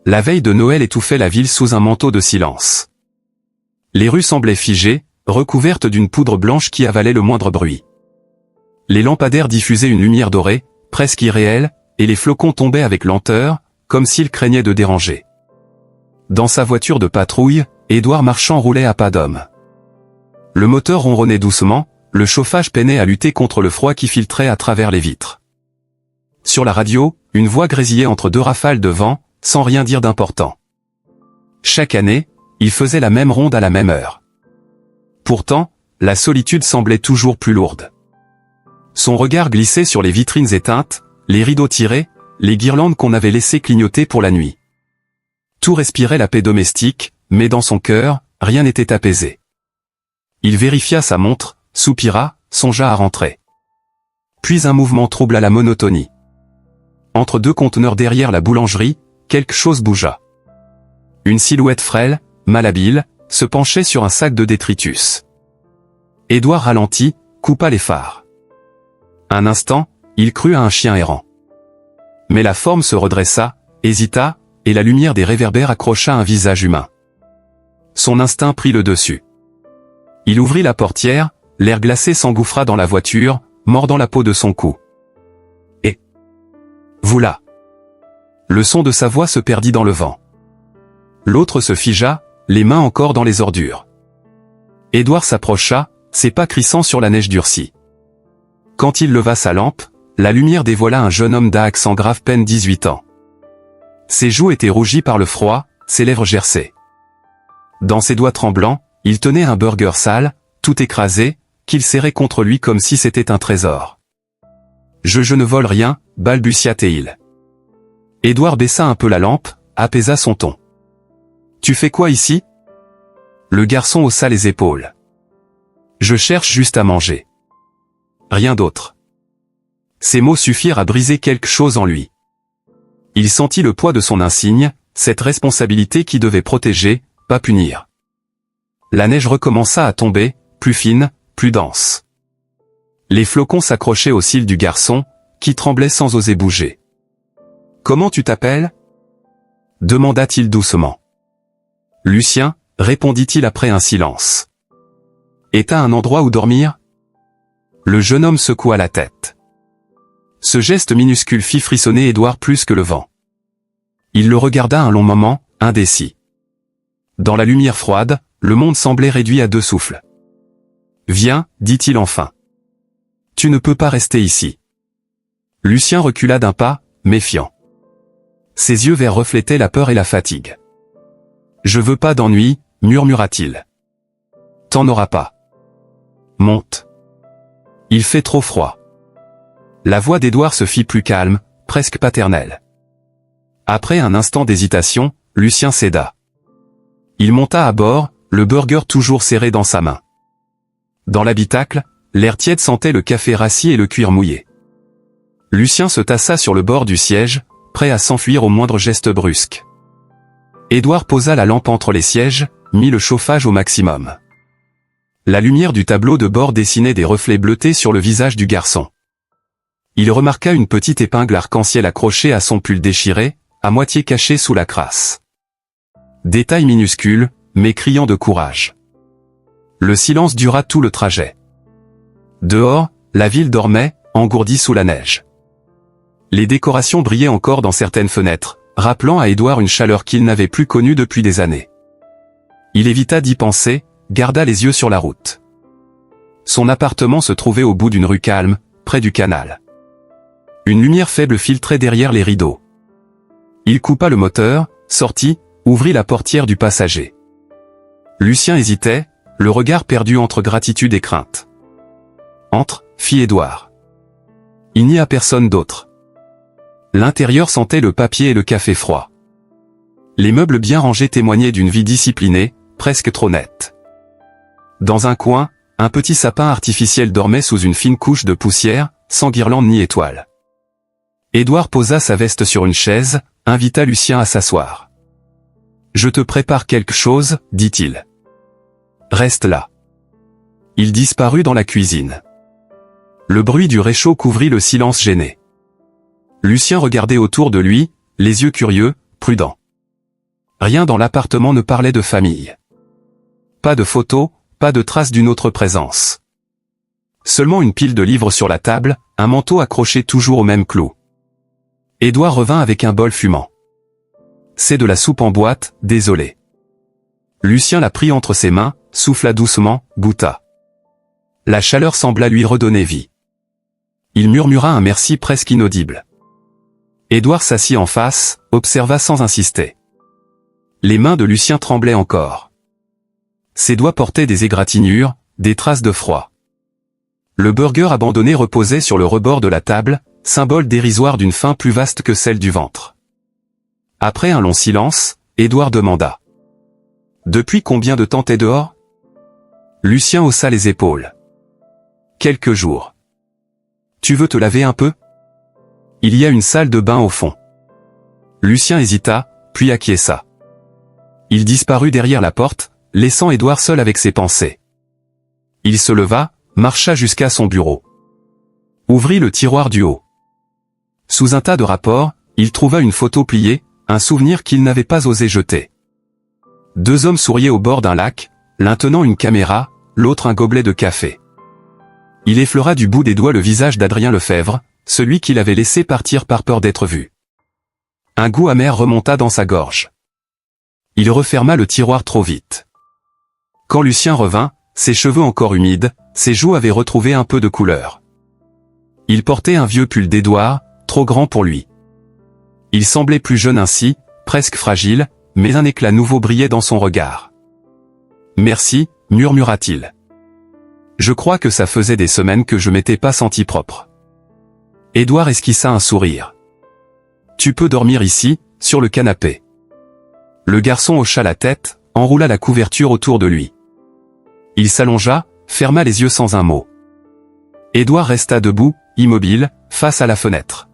la veille de Noël étouffait la ville sous un manteau de silence. Les rues semblaient figées, recouvertes d'une poudre blanche qui avalait le moindre bruit. Les lampadaires diffusaient une lumière dorée, presque irréelle, et les flocons tombaient avec lenteur, comme s'ils craignaient de déranger. Dans sa voiture de patrouille, Édouard Marchand roulait à pas d'homme. Le moteur ronronnait doucement, le chauffage peinait à lutter contre le froid qui filtrait à travers les vitres. Sur la radio, une voix grésillait entre deux rafales de vent, sans rien dire d'important. Chaque année, il faisait la même ronde à la même heure. Pourtant, la solitude semblait toujours plus lourde. Son regard glissait sur les vitrines éteintes, les rideaux tirés, les guirlandes qu'on avait laissées clignoter pour la nuit. Tout respirait la paix domestique, mais dans son cœur, rien n'était apaisé. Il vérifia sa montre, soupira, songea à rentrer. Puis un mouvement troubla la monotonie. Entre deux conteneurs derrière la boulangerie, quelque chose bougea. Une silhouette frêle, malhabile, se penchait sur un sac de détritus. Édouard ralentit, coupa les phares. Un instant, il crut à un chien errant. Mais la forme se redressa, hésita, et la lumière des réverbères accrocha un visage humain. Son instinct prit le dessus. Il ouvrit la portière, l'air glacé s'engouffra dans la voiture, mordant la peau de son cou. « Et vous là !» Le son de sa voix se perdit dans le vent. L'autre se figea, les mains encore dans les ordures. Édouard s'approcha, ses pas crissant sur la neige durcie. Quand il leva sa lampe, la lumière dévoila un jeune homme d'accent grave, peine 18 ans. Ses joues étaient rougies par le froid, ses lèvres gerçaient. Dans ses doigts tremblants, il tenait un burger sale, tout écrasé, qu'il serrait contre lui comme si c'était un trésor. « Je ne vole rien », balbutia-t-il. Édouard baissa un peu la lampe, apaisa son ton. « Tu fais quoi ici ?» Le garçon haussa les épaules. « Je cherche juste à manger. Rien d'autre. » Ces mots suffirent à briser quelque chose en lui. Il sentit le poids de son insigne, cette responsabilité qui devait protéger, pas punir. La neige recommença à tomber, plus fine, plus dense. Les flocons s'accrochaient aux cils du garçon, qui tremblait sans oser bouger. « Comment tu t'appelles » demanda-t-il doucement. « Lucien » répondit-il après un silence. « Et t'as un endroit où dormir » Le jeune homme secoua la tête. Ce geste minuscule fit frissonner Édouard plus que le vent. Il le regarda un long moment, indécis. Dans la lumière froide, le monde semblait réduit à deux souffles. « Viens, dit-il enfin. Tu ne peux pas rester ici. » Lucien recula d'un pas, méfiant. Ses yeux verts reflétaient la peur et la fatigue. « Je veux pas d'ennui, » murmura-t-il. « T'en auras pas. Monte. Il fait trop froid. » La voix d'Édouard se fit plus calme, presque paternelle. Après un instant d'hésitation, Lucien céda. Il monta à bord, le burger toujours serré dans sa main. Dans l'habitacle, l'air tiède sentait le café rassis et le cuir mouillé. Lucien se tassa sur le bord du siège, prêt à s'enfuir au moindre geste brusque. Édouard posa la lampe entre les sièges, mit le chauffage au maximum. La lumière du tableau de bord dessinait des reflets bleutés sur le visage du garçon. Il remarqua une petite épingle arc-en-ciel accrochée à son pull déchiré, à moitié caché sous la crasse. Détail minuscule, mais criant de courage. Le silence dura tout le trajet. Dehors, la ville dormait, engourdie sous la neige. Les décorations brillaient encore dans certaines fenêtres, rappelant à Édouard une chaleur qu'il n'avait plus connue depuis des années. Il évita d'y penser, garda les yeux sur la route. Son appartement se trouvait au bout d'une rue calme, près du canal. Une lumière faible filtrait derrière les rideaux. Il coupa le moteur, sortit, ouvrit la portière du passager. Lucien hésitait, le regard perdu entre gratitude et crainte. « Entre » fit Édouard. Il n'y a personne d'autre. L'intérieur sentait le papier et le café froid. Les meubles bien rangés témoignaient d'une vie disciplinée, presque trop nette. Dans un coin, un petit sapin artificiel dormait sous une fine couche de poussière, sans guirlande ni étoile. Édouard posa sa veste sur une chaise, invita Lucien à s'asseoir. « Je te prépare quelque chose, dit-il. Reste là. » Il disparut dans la cuisine. Le bruit du réchaud couvrit le silence gêné. Lucien regardait autour de lui, les yeux curieux, prudents. Rien dans l'appartement ne parlait de famille. Pas de photos, pas de traces d'une autre présence. Seulement une pile de livres sur la table, un manteau accroché toujours au même clou. Édouard revint avec un bol fumant. C'est de la soupe en boîte, désolé. Lucien la prit entre ses mains, souffla doucement, goûta. La chaleur sembla lui redonner vie. Il murmura un merci presque inaudible. Édouard s'assit en face, observa sans insister. Les mains de Lucien tremblaient encore. Ses doigts portaient des égratignures, des traces de froid. Le burger abandonné reposait sur le rebord de la table, symbole dérisoire d'une faim plus vaste que celle du ventre. Après un long silence, Édouard demanda. « Depuis combien de temps t'es dehors ?» Lucien haussa les épaules. « Quelques jours. »« Tu veux te laver un peu ?» Il y a une salle de bain au fond. Lucien hésita, puis acquiesça. Il disparut derrière la porte, laissant Édouard seul avec ses pensées. Il se leva, marcha jusqu'à son bureau. Ouvrit le tiroir du haut. Sous un tas de rapports, il trouva une photo pliée, un souvenir qu'il n'avait pas osé jeter. Deux hommes souriaient au bord d'un lac, l'un tenant une caméra, l'autre un gobelet de café. Il effleura du bout des doigts le visage d'Adrien Lefebvre, celui qu'il avait laissé partir par peur d'être vu. Un goût amer remonta dans sa gorge. Il referma le tiroir trop vite. Quand Lucien revint, ses cheveux encore humides, ses joues avaient retrouvé un peu de couleur. Il portait un vieux pull d'Édouard, trop grand pour lui. Il semblait plus jeune ainsi, presque fragile, mais un éclat nouveau brillait dans son regard. « Merci », murmura-t-il. « Je crois que ça faisait des semaines que je m'étais pas senti propre. » Édouard esquissa un sourire. « Tu peux dormir ici, sur le canapé. » Le garçon hocha la tête, enroula la couverture autour de lui. Il s'allongea, ferma les yeux sans un mot. Édouard resta debout, immobile, face à la fenêtre.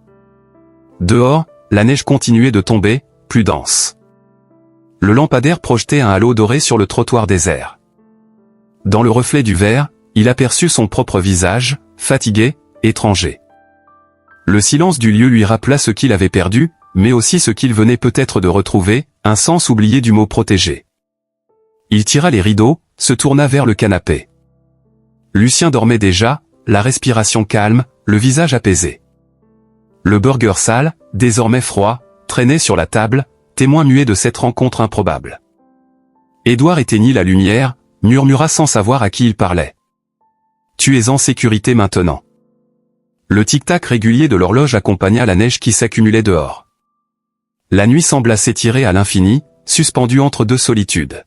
Dehors, la neige continuait de tomber, plus dense. Le lampadaire projetait un halo doré sur le trottoir désert. Dans le reflet du verre, il aperçut son propre visage, fatigué, étranger. Le silence du lieu lui rappela ce qu'il avait perdu, mais aussi ce qu'il venait peut-être de retrouver, un sens oublié du mot protégé. Il tira les rideaux, se tourna vers le canapé. Lucien dormait déjà, la respiration calme, le visage apaisé. Le burger sale, désormais froid, traînait sur la table, témoin muet de cette rencontre improbable. Édouard éteignit la lumière, murmura sans savoir à qui il parlait. « Tu es en sécurité maintenant. » Le tic-tac régulier de l'horloge accompagna la neige qui s'accumulait dehors. La nuit sembla s'étirer à l'infini, suspendue entre deux solitudes.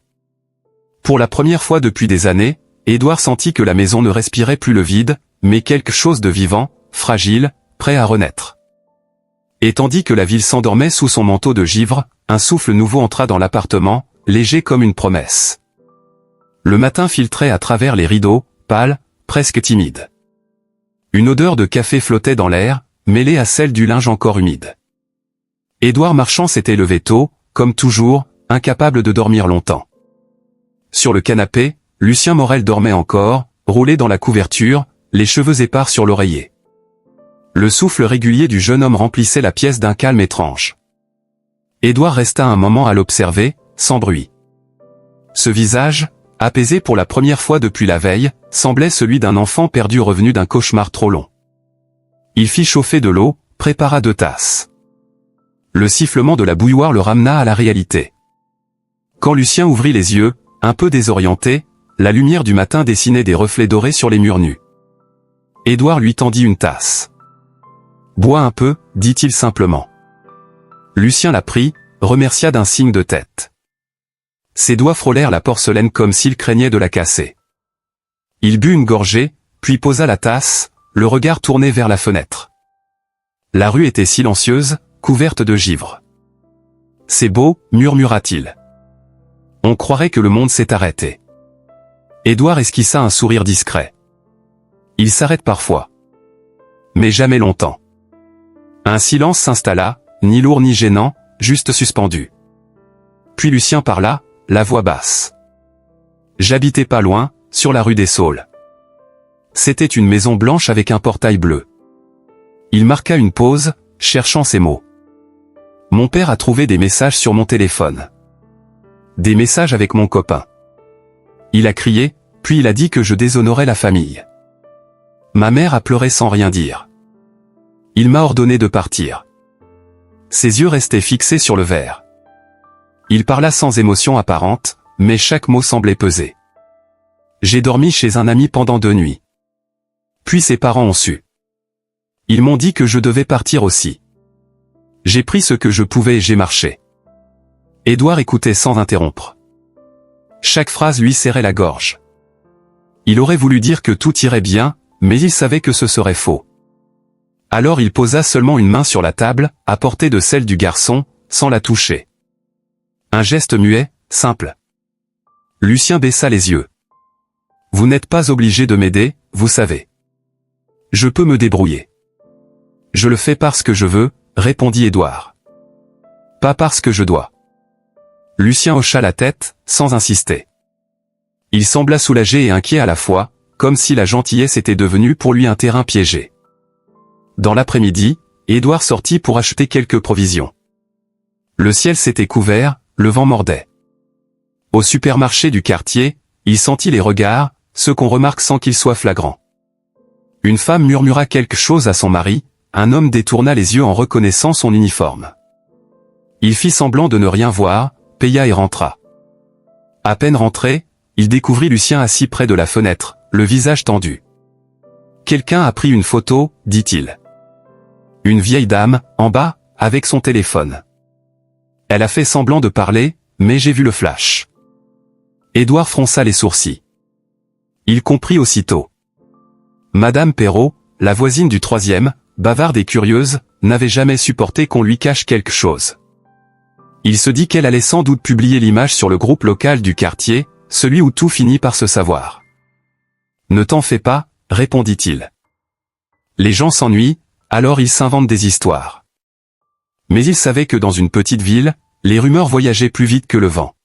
Pour la première fois depuis des années, Édouard sentit que la maison ne respirait plus le vide, mais quelque chose de vivant, fragile, prêt à renaître. Et tandis que la ville s'endormait sous son manteau de givre, un souffle nouveau entra dans l'appartement, léger comme une promesse. Le matin filtrait à travers les rideaux, pâle, presque timide. Une odeur de café flottait dans l'air, mêlée à celle du linge encore humide. Édouard Marchand s'était levé tôt, comme toujours, incapable de dormir longtemps. Sur le canapé, Lucien Morel dormait encore, roulé dans la couverture, les cheveux épars sur l'oreiller. Le souffle régulier du jeune homme remplissait la pièce d'un calme étrange. Édouard resta un moment à l'observer, sans bruit. Ce visage, apaisé pour la première fois depuis la veille, semblait celui d'un enfant perdu revenu d'un cauchemar trop long. Il fit chauffer de l'eau, prépara 2 tasses. Le sifflement de la bouilloire le ramena à la réalité. Quand Lucien ouvrit les yeux, un peu désorienté, la lumière du matin dessinait des reflets dorés sur les murs nus. Édouard lui tendit une tasse. « Bois un peu », dit-il simplement. Lucien la prit, remercia d'un signe de tête. Ses doigts frôlèrent la porcelaine comme s'il craignait de la casser. Il but une gorgée, puis posa la tasse, le regard tourné vers la fenêtre. La rue était silencieuse, couverte de givre. « C'est beau », murmura-t-il. « On croirait que le monde s'est arrêté. » Édouard esquissa un sourire discret. « Il s'arrête parfois. Mais jamais longtemps. » Un silence s'installa, ni lourd ni gênant, juste suspendu. Puis Lucien parla, la voix basse. « J'habitais pas loin, sur la rue des Saules. C'était une maison blanche avec un portail bleu. » Il marqua une pause, cherchant ses mots. « Mon père a trouvé des messages sur mon téléphone. des messages avec mon copain. Il a crié, puis il a dit que je déshonorais la famille. Ma mère a pleuré sans rien dire. Il m'a ordonné de partir. Ses yeux restaient fixés sur le verre. Il parla sans émotion apparente, mais chaque mot semblait peser. J'ai dormi chez un ami pendant 2 nuits. Puis ses parents ont su. Ils m'ont dit que je devais partir aussi. J'ai pris ce que je pouvais et j'ai marché. Édouard écoutait sans interrompre. Chaque phrase lui serrait la gorge. Il aurait voulu dire que tout irait bien, mais il savait que ce serait faux. Alors il posa seulement une main sur la table, à portée de celle du garçon, sans la toucher. Un geste muet, simple. Lucien baissa les yeux. Vous n'êtes pas obligé de m'aider, vous savez. Je peux me débrouiller. Je le fais parce que je veux, répondit Édouard. Pas parce que je dois. Lucien hocha la tête, sans insister. Il sembla soulagé et inquiet à la fois, comme si la gentillesse était devenue pour lui un terrain piégé. Dans l'après-midi, Édouard sortit pour acheter quelques provisions. Le ciel s'était couvert, le vent mordait. Au supermarché du quartier, il sentit les regards, ce qu'on remarque sans qu'ils soient flagrants. Une femme murmura quelque chose à son mari, un homme détourna les yeux en reconnaissant son uniforme. Il fit semblant de ne rien voir, paya et rentra. À peine rentré, il découvrit Lucien assis près de la fenêtre, le visage tendu. « Quelqu'un a pris une photo, dit-il. Une vieille dame, en bas, avec son téléphone. Elle a fait semblant de parler, mais j'ai vu le flash. » Édouard fronça les sourcils. Il comprit aussitôt. Madame Perrault, la voisine du 3e, bavarde et curieuse, n'avait jamais supporté qu'on lui cache quelque chose. Il se dit qu'elle allait sans doute publier l'image sur le groupe local du quartier, celui où tout finit par se savoir. « Ne t'en fais pas, répondit-il. Les gens s'ennuient, alors ils s'inventent des histoires. » Mais il savait que dans une petite ville, les rumeurs voyageaient plus vite que le vent.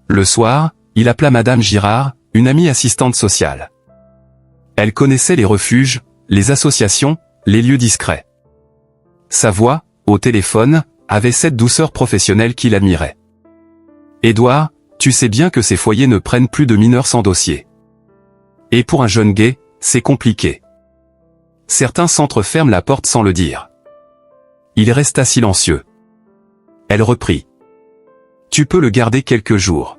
Le soir, il appela Madame Girard, une amie assistante sociale. Elle connaissait les refuges, les associations, les lieux discrets. Sa voix, au téléphone, avait cette douceur professionnelle qu'il admirait. « Édouard, tu sais bien que ces foyers ne prennent plus de mineurs sans dossier. Et pour un jeune gay, c'est compliqué. Certains centres ferment la porte sans le dire. » Il resta silencieux. Elle reprit. « Tu peux le garder quelques jours.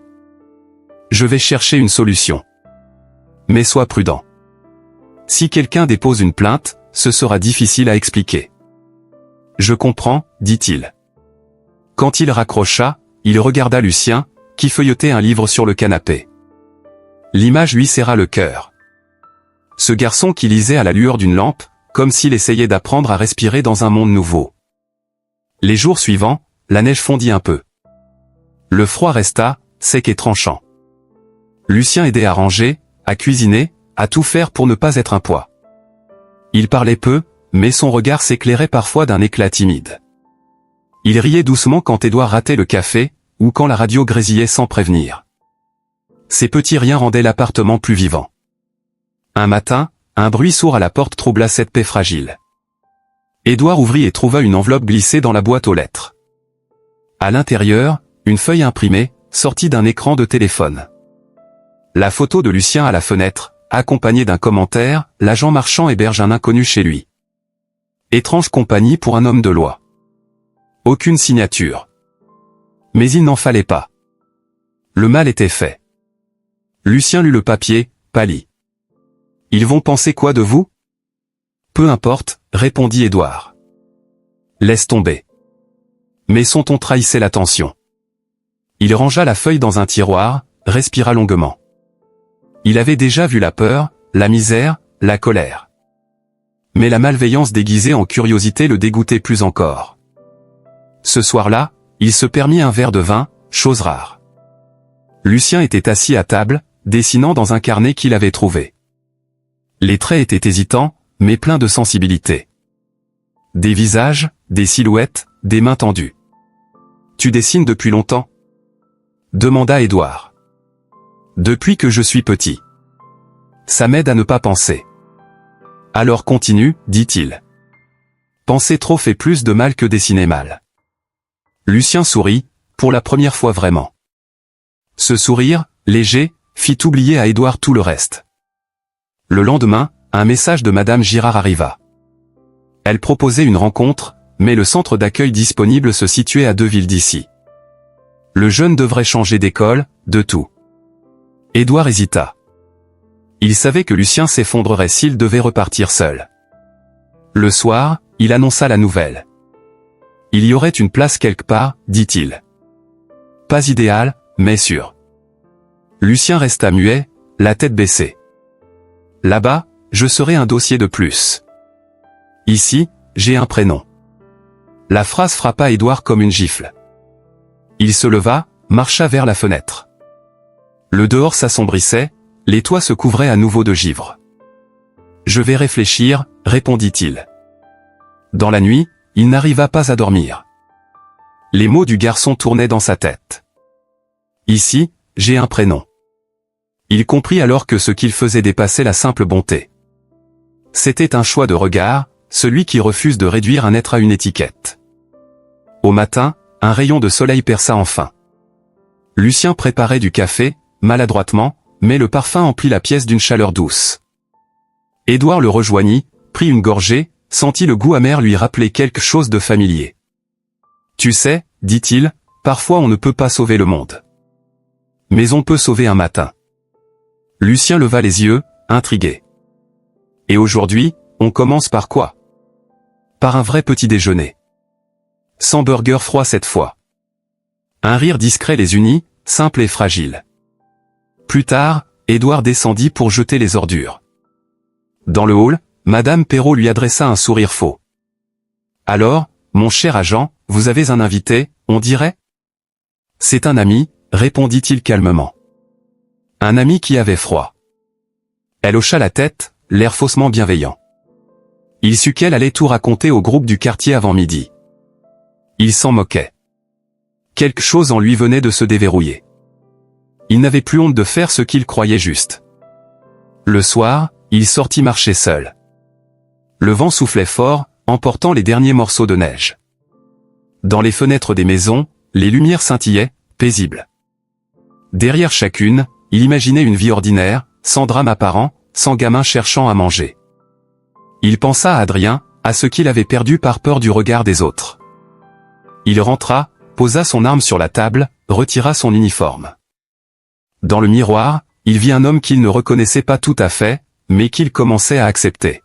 Je vais chercher une solution. Mais sois prudent. Si quelqu'un dépose une plainte, ce sera difficile à expliquer. » « Je comprends, dit-il. Quand il raccrocha, il regarda Lucien, qui feuilletait un livre sur le canapé. L'image lui serra le cœur. Ce garçon qui lisait à la lueur d'une lampe, comme s'il essayait d'apprendre à respirer dans un monde nouveau. Les jours suivants, la neige fondit un peu. Le froid resta, sec et tranchant. Lucien aidait à ranger, à cuisiner, à tout faire pour ne pas être un poids. Il parlait peu, mais son regard s'éclairait parfois d'un éclat timide. Il riait doucement quand Édouard ratait le café, ou quand la radio grésillait sans prévenir. Ces petits riens rendaient l'appartement plus vivant. Un matin, un bruit sourd à la porte troubla cette paix fragile. Édouard ouvrit et trouva une enveloppe glissée dans la boîte aux lettres. À l'intérieur, une feuille imprimée, sortie d'un écran de téléphone. La photo de Lucien à la fenêtre, accompagnée d'un commentaire, « L'agent marchand héberge un inconnu chez lui. Étrange compagnie pour un homme de loi. » Aucune signature. Mais il n'en fallait pas. Le mal était fait. Lucien lut le papier, pâlit. « Ils vont penser quoi de vous ? » « Peu importe, répondit Édouard. Laisse tomber. » Mais son ton trahissait l'attention. Il rangea la feuille dans un tiroir, respira longuement. Il avait déjà vu la peur, la misère, la colère. Mais la malveillance déguisée en curiosité le dégoûtait plus encore. Ce soir-là, il se permit un verre de vin, chose rare. Lucien était assis à table, dessinant dans un carnet qu'il avait trouvé. Les traits étaient hésitants, mais pleins de sensibilité. Des visages, des silhouettes, des mains tendues. « Tu dessines depuis longtemps ?» demanda Édouard. « Depuis que je suis petit. Ça m'aide à ne pas penser. » « Alors continue, dit-il. Penser trop fait plus de mal que dessiner mal. » Lucien sourit, pour la première fois vraiment. Ce sourire, léger, fit oublier à Édouard tout le reste. Le lendemain, un message de Madame Girard arriva. Elle proposait une rencontre, mais le centre d'accueil disponible se situait à 2 villes d'ici. Le jeune devrait changer d'école, de tout. Édouard hésita. Il savait que Lucien s'effondrerait s'il devait repartir seul. Le soir, il annonça la nouvelle. Il y aurait une place quelque part, dit-il. Pas idéal, mais sûr. Lucien resta muet, la tête baissée. Là-bas, je serai un dossier de plus. Ici, j'ai un prénom. La phrase frappa Édouard comme une gifle. Il se leva, marcha vers la fenêtre. Le dehors s'assombrissait, les toits se couvraient à nouveau de givre. Je vais réfléchir, répondit-il. Dans la nuit, il n'arriva pas à dormir. Les mots du garçon tournaient dans sa tête. Ici, j'ai un prénom. Il comprit alors que ce qu'il faisait dépassait la simple bonté. C'était un choix de regard, celui qui refuse de réduire un être à une étiquette. Au matin, un rayon de soleil perça enfin. Lucien préparait du café, maladroitement, mais le parfum emplit la pièce d'une chaleur douce. Édouard le rejoignit, prit une gorgée, sentit le goût amer lui rappeler quelque chose de familier. « Tu sais, dit-il, parfois on ne peut pas sauver le monde. Mais on peut sauver un matin. » Lucien leva les yeux, intrigué. « Et aujourd'hui, on commence par quoi ? » Par un vrai petit déjeuner. Sans burger froid cette fois. Un rire discret les unit, simple et fragile. Plus tard, Édouard descendit pour jeter les ordures. Dans le hall, Madame Perrault lui adressa un sourire faux. « Alors, mon cher agent, vous avez un invité, on dirait ?»« C'est un ami, » répondit-il calmement. Un ami qui avait froid. Elle hocha la tête, l'air faussement bienveillant. Il sut qu'elle allait tout raconter au groupe du quartier avant midi. Il s'en moquait. Quelque chose en lui venait de se déverrouiller. Il n'avait plus honte de faire ce qu'il croyait juste. Le soir, il sortit marcher seul. Le vent soufflait fort, emportant les derniers morceaux de neige. Dans les fenêtres des maisons, les lumières scintillaient, paisibles. Derrière chacune, il imaginait une vie ordinaire, sans drame apparent, sans gamin cherchant à manger. Il pensa à Adrien, à ce qu'il avait perdu par peur du regard des autres. Il rentra, posa son arme sur la table, retira son uniforme. Dans le miroir, il vit un homme qu'il ne reconnaissait pas tout à fait, mais qu'il commençait à accepter.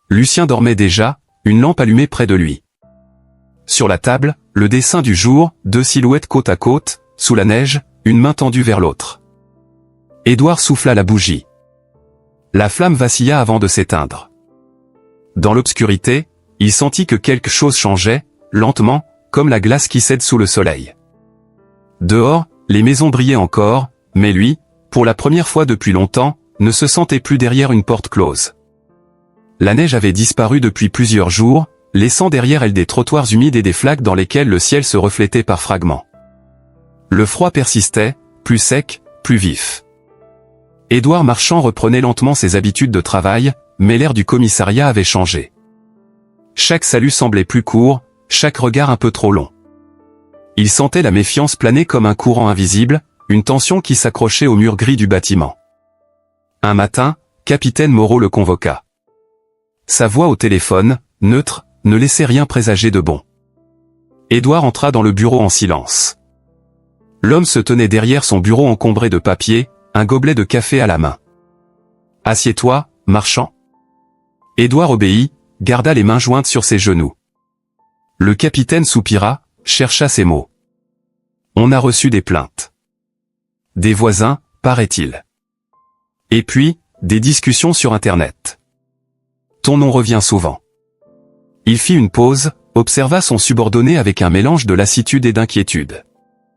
Lucien dormait déjà, une lampe allumée près de lui. Sur la table, le dessin du jour, 2 silhouettes côte à côte, sous la neige, une main tendue vers l'autre. Édouard souffla la bougie. La flamme vacilla avant de s'éteindre. Dans l'obscurité, il sentit que quelque chose changeait, lentement, comme la glace qui cède sous le soleil. Dehors, les maisons brillaient encore, mais lui, pour la première fois depuis longtemps, ne se sentait plus derrière une porte close. La neige avait disparu depuis plusieurs jours, laissant derrière elle des trottoirs humides et des flaques dans lesquelles le ciel se reflétait par fragments. Le froid persistait, plus sec, plus vif. Édouard Marchand reprenait lentement ses habitudes de travail, mais l'air du commissariat avait changé. Chaque salut semblait plus court, chaque regard un peu trop long. Il sentait la méfiance planer comme un courant invisible, une tension qui s'accrochait au mur gris du bâtiment. Un matin, Capitaine Moreau le convoqua. Sa voix au téléphone, neutre, ne laissait rien présager de bon. Édouard entra dans le bureau en silence. L'homme se tenait derrière son bureau encombré de papier, un gobelet de café à la main. « Assieds-toi, Marchand. » Édouard obéit, garda les mains jointes sur ses genoux. Le capitaine soupira, chercha ses mots. « On a reçu des plaintes. Des voisins, paraît-il. Et puis, des discussions sur Internet. Ton nom revient souvent. » Il fit une pause, observa son subordonné avec un mélange de lassitude et d'inquiétude.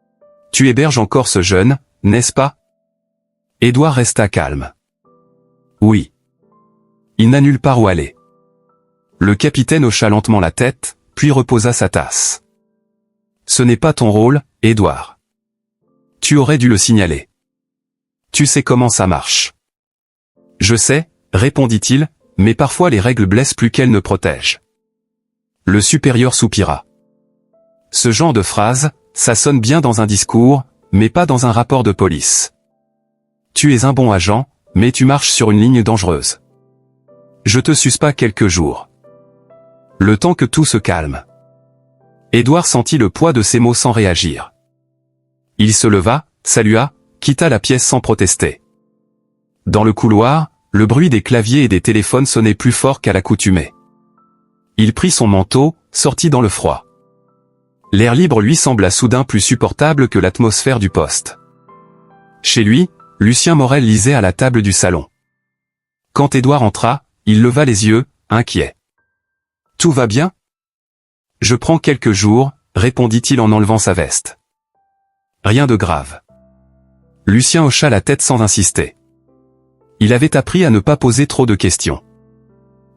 « Tu héberges encore ce jeune, n'est-ce pas ?» Édouard resta calme. « Oui. Il n'a nulle part où aller. » Le capitaine hocha lentement la tête, puis reposa sa tasse. « Ce n'est pas ton rôle, Édouard. Tu aurais dû le signaler. Tu sais comment ça marche. »« Je sais, » répondit-il, « mais parfois les règles blessent plus qu'elles ne protègent. » Le supérieur soupira. Ce genre de phrase, ça sonne bien dans un discours, mais pas dans un rapport de police. Tu es un bon agent, mais tu marches sur une ligne dangereuse. Je te suce pas quelques jours. Le temps que tout se calme. Édouard sentit le poids de ces mots sans réagir. Il se leva, salua, quitta la pièce sans protester. Dans le couloir, le bruit des claviers et des téléphones sonnait plus fort qu'à l'accoutumée. Il prit son manteau, sortit dans le froid. L'air libre lui sembla soudain plus supportable que l'atmosphère du poste. Chez lui, Lucien Morel lisait à la table du salon. Quand Édouard entra, il leva les yeux, inquiet. « Tout va bien ? » « Je prends quelques jours, » répondit-il en enlevant sa veste. « Rien de grave. » Lucien hocha la tête sans insister. Il avait appris à ne pas poser trop de questions.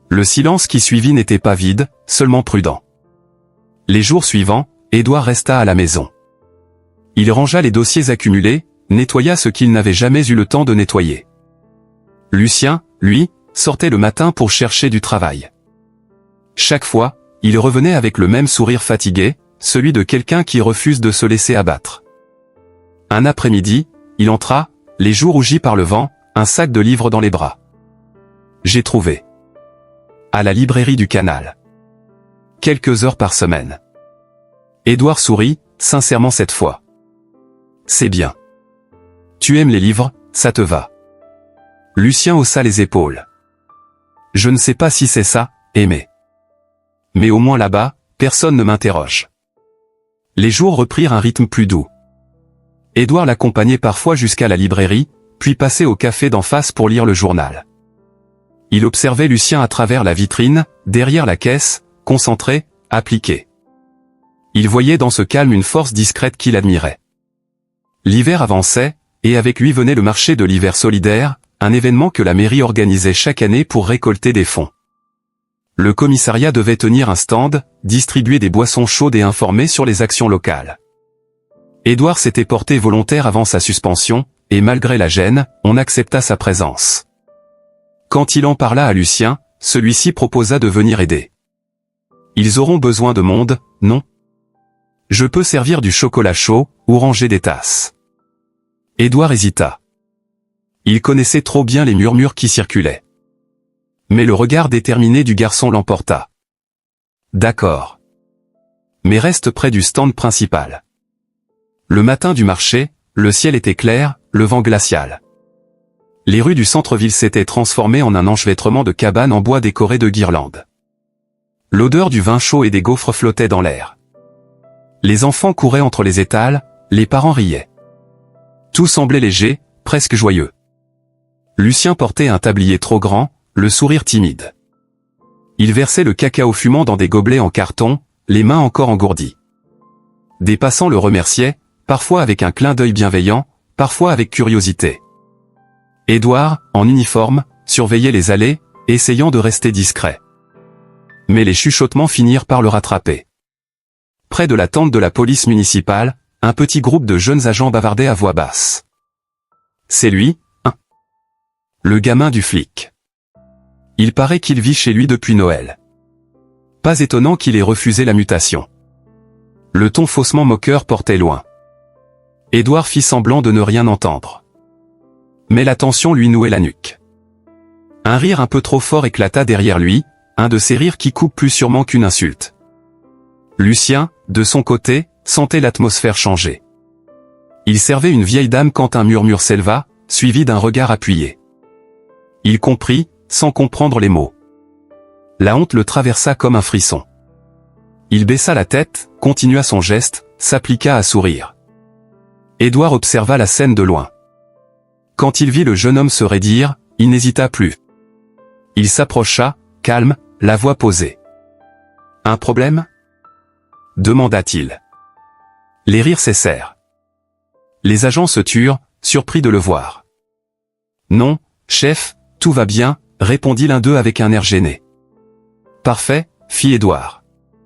Le silence qui suivit n'était pas vide, seulement prudent. Les jours suivants, Édouard resta à la maison. Il rangea les dossiers accumulés, nettoya ce qu'il n'avait jamais eu le temps de nettoyer. Lucien, lui, sortait le matin pour chercher du travail. Chaque fois, il revenait avec le même sourire fatigué, celui de quelqu'un qui refuse de se laisser abattre. Un après-midi, il entra, les joues rougies par le vent, un sac de livres dans les bras. « J'ai trouvé. À la librairie du Canal. Quelques heures par semaine. » Édouard sourit, sincèrement cette fois. « C'est bien. Tu aimes les livres, ça te va. » Lucien haussa les épaules. « Je ne sais pas si c'est ça, aimer. Mais au moins là-bas, personne ne m'interroge. » Les jours reprirent un rythme plus doux. Édouard l'accompagnait parfois jusqu'à la librairie, puis passait au café d'en face pour lire le journal. Il observait Lucien à travers la vitrine, derrière la caisse, concentré, appliqué. Il voyait dans ce calme une force discrète qu'il admirait. L'hiver avançait, et avec lui venait le marché de l'hiver solidaire, un événement que la mairie organisait chaque année pour récolter des fonds. Le commissariat devait tenir un stand, distribuer des boissons chaudes et informer sur les actions locales. Édouard s'était porté volontaire avant sa suspension, et malgré la gêne, on accepta sa présence. Quand il en parla à Lucien, celui-ci proposa de venir aider. « Ils auront besoin de monde, non ? Je peux servir du chocolat chaud, ou ranger des tasses. » Édouard hésita. Il connaissait trop bien les murmures qui circulaient. Mais le regard déterminé du garçon l'emporta. « D'accord. Mais reste près du stand principal. » Le matin du marché, le ciel était clair, le vent glacial. Les rues du centre-ville s'étaient transformées en un enchevêtrement de cabanes en bois décorées de guirlandes. L'odeur du vin chaud et des gaufres flottait dans l'air. Les enfants couraient entre les étals, les parents riaient. Tout semblait léger, presque joyeux. Lucien portait un tablier trop grand, le sourire timide. Il versait le cacao fumant dans des gobelets en carton, les mains encore engourdies. Des passants le remerciaient, parfois avec un clin d'œil bienveillant, parfois avec curiosité. Édouard, en uniforme, surveillait les allées, essayant de rester discret. Mais les chuchotements finirent par le rattraper. Près de la tente de la police municipale, un petit groupe de jeunes agents bavardait à voix basse. « C'est lui, hein ? Le gamin du flic. Il paraît qu'il vit chez lui depuis Noël. Pas étonnant qu'il ait refusé la mutation. » Le ton faussement moqueur portait loin. Édouard fit semblant de ne rien entendre. Mais la tension lui nouait la nuque. Un rire un peu trop fort éclata derrière lui, un de ces rires qui coupent plus sûrement qu'une insulte. Lucien, de son côté, sentait l'atmosphère changer. Il servait une vieille dame quand un murmure s'éleva, suivi d'un regard appuyé. Il comprit, sans comprendre les mots. La honte le traversa comme un frisson. Il baissa la tête, continua son geste, s'appliqua à sourire. Édouard observa la scène de loin. Quand il vit le jeune homme se raidir, il n'hésita plus. Il s'approcha, calme, la voix posée. « Un problème ? » demanda-t-il. Les rires cessèrent. Les agents se turent, surpris de le voir. « Non, chef, tout va bien, » répondit l'un d'eux avec un air gêné. « Parfait, » fit Édouard.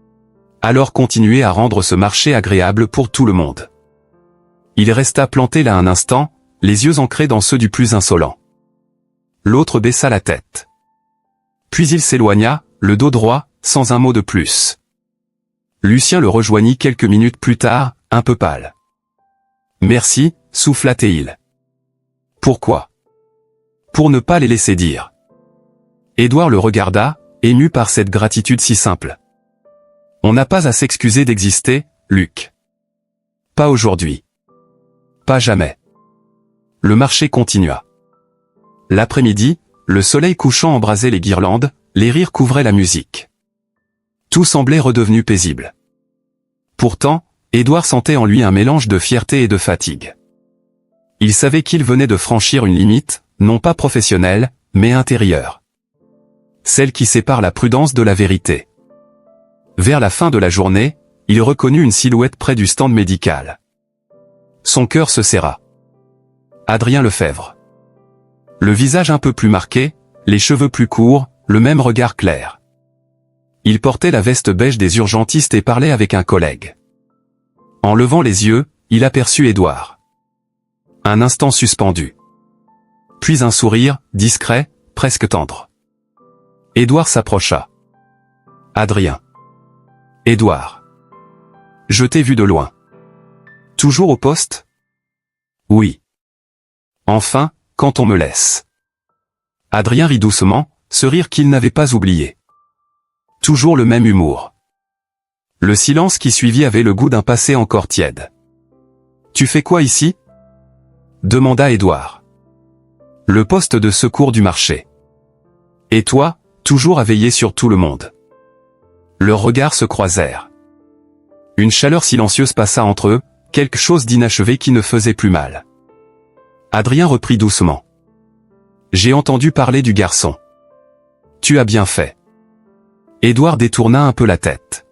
« Alors continuez à rendre ce marché agréable pour tout le monde. » Il resta planté là un instant, les yeux ancrés dans ceux du plus insolent. L'autre baissa la tête. Puis il s'éloigna, le dos droit, sans un mot de plus. Lucien le rejoignit quelques minutes plus tard, un peu pâle. « Merci, souffla Théil. Pourquoi? Pour ne pas les laisser dire. Édouard le regarda, ému par cette gratitude si simple. On n'a pas à s'excuser d'exister, Luc. Pas aujourd'hui. Pas jamais. Le marché continua. L'après-midi, le soleil couchant embrasait les guirlandes, les rires couvraient la musique. Tout semblait redevenu paisible. Pourtant, Édouard sentait en lui un mélange de fierté et de fatigue. Il savait qu'il venait de franchir une limite, non pas professionnelle, mais intérieure. Celle qui sépare la prudence de la vérité. Vers la fin de la journée, il reconnut une silhouette près du stand médical. Son cœur se serra. Adrien Lefebvre. Le visage un peu plus marqué, les cheveux plus courts, le même regard clair. Il portait la veste beige des urgentistes et parlait avec un collègue. En levant les yeux, il aperçut Édouard. Un instant suspendu. Puis un sourire, discret, presque tendre. Édouard s'approcha. Adrien. Édouard. Je t'ai vu de loin. Toujours au poste? Oui. Enfin, quand on me laisse. Adrien rit doucement, ce rire qu'il n'avait pas oublié. Toujours le même humour. Le silence qui suivit avait le goût d'un passé encore tiède. Tu fais quoi ici? Demanda Édouard. Le poste de secours du marché. Et toi, toujours à veiller sur tout le monde. Leurs regards se croisèrent. Une chaleur silencieuse passa entre eux, quelque chose d'inachevé qui ne faisait plus mal. Adrien reprit doucement. J'ai entendu parler du garçon. Tu as bien fait. Édouard détourna un peu la tête.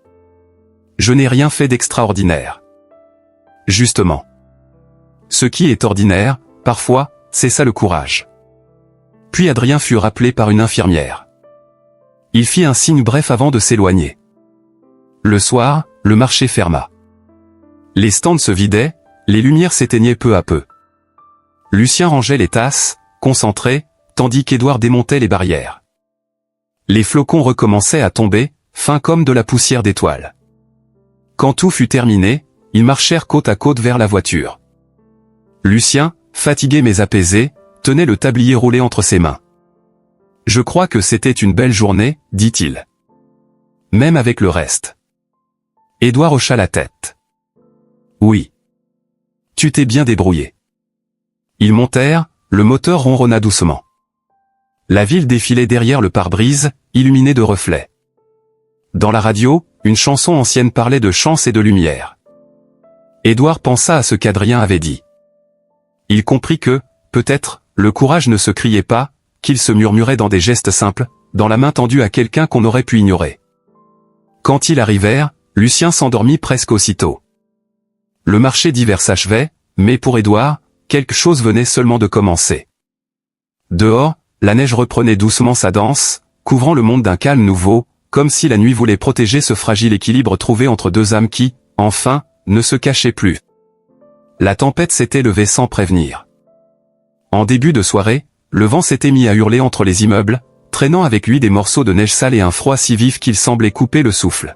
Je n'ai rien fait d'extraordinaire. Justement. Ce qui est ordinaire, parfois, c'est ça le courage. Puis Adrien fut rappelé par une infirmière. Il fit un signe bref avant de s'éloigner. Le soir, le marché ferma. Les stands se vidaient, les lumières s'éteignaient peu à peu. Lucien rangeait les tasses, concentré, tandis qu'Édouard démontait les barrières. Les flocons recommençaient à tomber, fins comme de la poussière d'étoiles. Quand tout fut terminé, ils marchèrent côte à côte vers la voiture. Lucien, fatigué mais apaisé, tenait le tablier roulé entre ses mains. Je crois que c'était une belle journée, dit-il. Même avec le reste. Édouard hocha la tête. Oui. Tu t'es bien débrouillé. Ils montèrent, le moteur ronronna doucement. La ville défilait derrière le pare-brise, illuminée de reflets. Dans la radio, une chanson ancienne parlait de chance et de lumière. Édouard pensa à ce qu'Adrien avait dit. Il comprit que, peut-être, le courage ne se criait pas, qu'il se murmurait dans des gestes simples, dans la main tendue à quelqu'un qu'on aurait pu ignorer. Quand ils arrivèrent, Lucien s'endormit presque aussitôt. Le marché d'hiver s'achevait, mais pour Édouard, quelque chose venait seulement de commencer. Dehors, la neige reprenait doucement sa danse, couvrant le monde d'un calme nouveau, comme si la nuit voulait protéger ce fragile équilibre trouvé entre deux âmes qui, enfin, ne se cachaient plus. La tempête s'était levée sans prévenir. En début de soirée, le vent s'était mis à hurler entre les immeubles, traînant avec lui des morceaux de neige sale et un froid si vif qu'il semblait couper le souffle.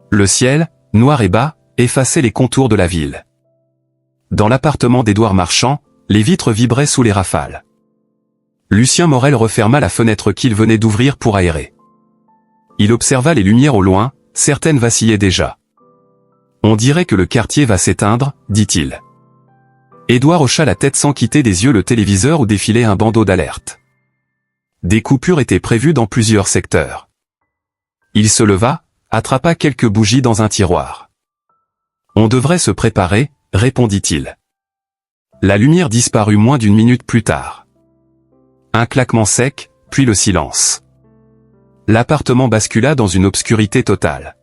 Le ciel, noir et bas, effaçait les contours de la ville. Dans l'appartement d'Édouard Marchand, les vitres vibraient sous les rafales. Lucien Morel referma la fenêtre qu'il venait d'ouvrir pour aérer. Il observa les lumières au loin, certaines vacillaient déjà. On dirait que le quartier va s'éteindre, dit-il. Édouard hocha la tête sans quitter des yeux le téléviseur où défilait un bandeau d'alerte. Des coupures étaient prévues dans plusieurs secteurs. Il se leva, attrapa quelques bougies dans un tiroir. On devrait se préparer, répondit-il. La lumière disparut moins d'une minute plus tard. Un claquement sec, puis le silence. L'appartement bascula dans une obscurité totale.